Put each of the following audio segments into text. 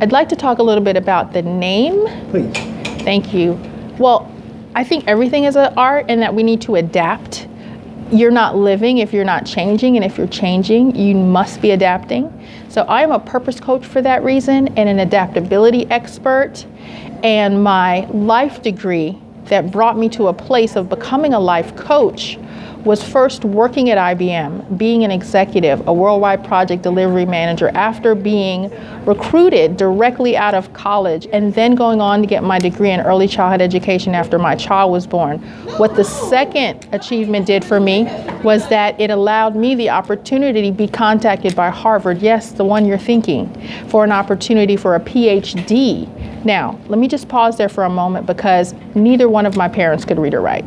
I'd like to talk a little bit about the name. Please. Thank you. Well, I think everything is an art and that we need to adapt. You're not living if you're not changing, and if you're changing, you must be adapting. So I am a purpose coach for that reason and an adaptability expert. And my life degree that brought me to a place of becoming a life coach was first working at IBM, being an executive, a worldwide project delivery manager after being recruited directly out of college and then going on to get my degree in early childhood education after my child was born. What the second achievement did for me was that it allowed me the opportunity to be contacted by Harvard, yes, the one you're thinking, for an opportunity for a PhD. Now, let me just pause there for a moment because neither one of my parents could read or write.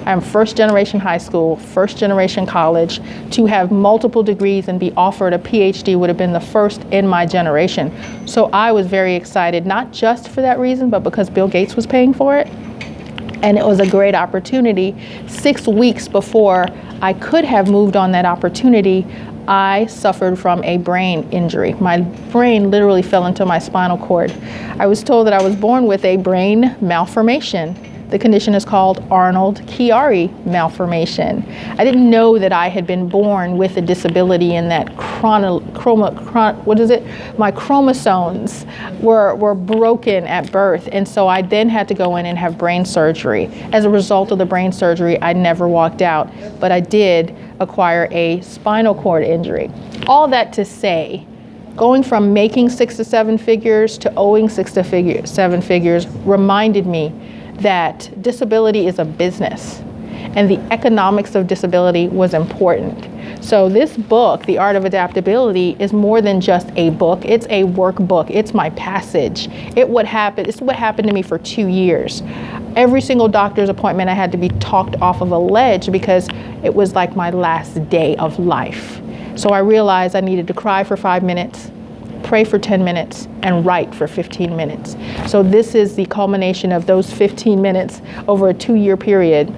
I'm first generation high school, first generation college. To have multiple degrees and be offered a PhD would have been the first in my generation. So I was very excited, not just for that reason, but because Bill Gates was paying for it. And it was a great opportunity. 6 weeks before I could have moved on that opportunity, I suffered from a brain injury. My brain literally fell into my spinal cord. I was told that I was born with a brain malformation. The condition is called Arnold-Chiari malformation. I didn't know that I had been born with a disability in that my chromosomes were broken at birth. And so I then had to go in and have brain surgery. As a result of the brain surgery, I never walked out, but I did acquire a spinal cord injury. All that to say, going from making 6 to 7 figures to owing 6 to 7 figures reminded me that disability is a business and the economics of disability was important. So this book, The Art of Adaptability, is more than just a book. It's a workbook. It's my passage. It's what happened to me for 2 years. Every single doctor's appointment I had to be talked off of a ledge because it was like my last day of life. So I realized I needed to cry for 5 minutes, pray for 10 minutes, and write for 15 minutes. So this is the culmination of those 15 minutes over a 2-year period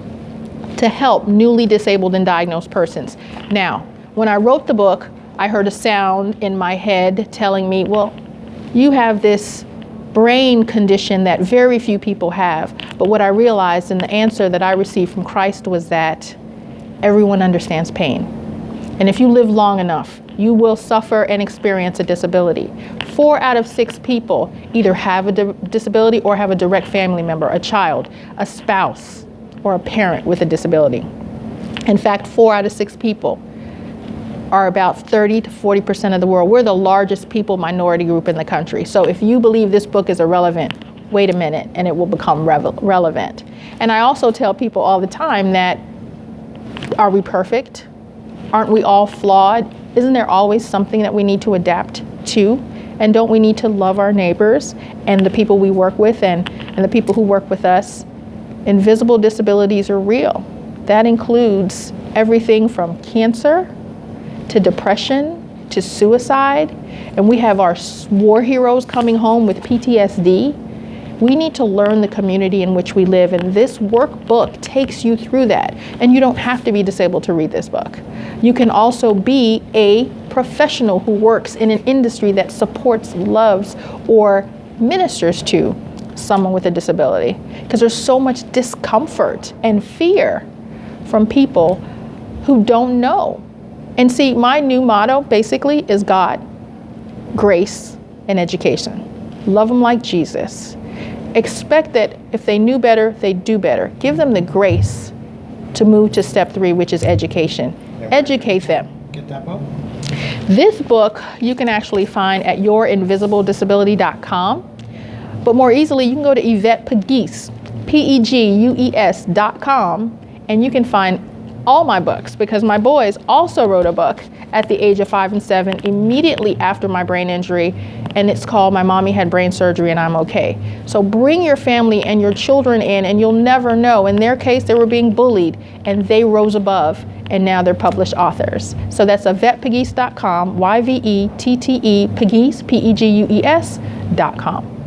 to help newly disabled and diagnosed persons. Now, when I wrote the book, I heard a sound in my head telling me, well, you have this brain condition that very few people have. But what I realized and the answer that I received from Christ was that everyone understands pain. And if you live long enough, you will suffer and experience a disability. 4 out of 6 people either have a disability or have a direct family member, a child, a spouse, or a parent with a disability. In fact, 4 out of 6 people are about 30 to 40% of the world. We're the largest people minority group in the country. So if you believe this book is irrelevant, wait a minute, and it will become relevant. And I also tell people all the time that, are we perfect? Aren't we all flawed? Isn't there always something that we need to adapt to? And don't we need to love our neighbors and the people we work with and the people who work with us? Invisible disabilities are real. That includes everything from cancer to depression to suicide. And we have our war heroes coming home with PTSD. We need to learn the community in which we live, and this workbook takes you through that. And you don't have to be disabled to read this book. You can also be a professional who works in an industry that supports, loves, or ministers to someone with a disability. Because there's so much discomfort and fear from people who don't know. And see, my new motto basically is God, grace, and education. Love them like Jesus. Expect that if they knew better, they'd do better. Give them the grace to move to step 3, which is education. Educate them. Get that book? This book you can actually find at yourinvisibledisability.com. But more easily, you can go to Yvette Pegues, Pegues.com, and you can find all my books, because my boys also wrote a book at the age of 5 and 7 immediately after my brain injury, and it's called My Mommy Had Brain Surgery and I'm Okay. So bring your family and your children in, and you'll never know. In their case, they were being bullied and they rose above, and now they're published authors. So that's YvettePegues.com, YVETTE Pegues, Pegues.com.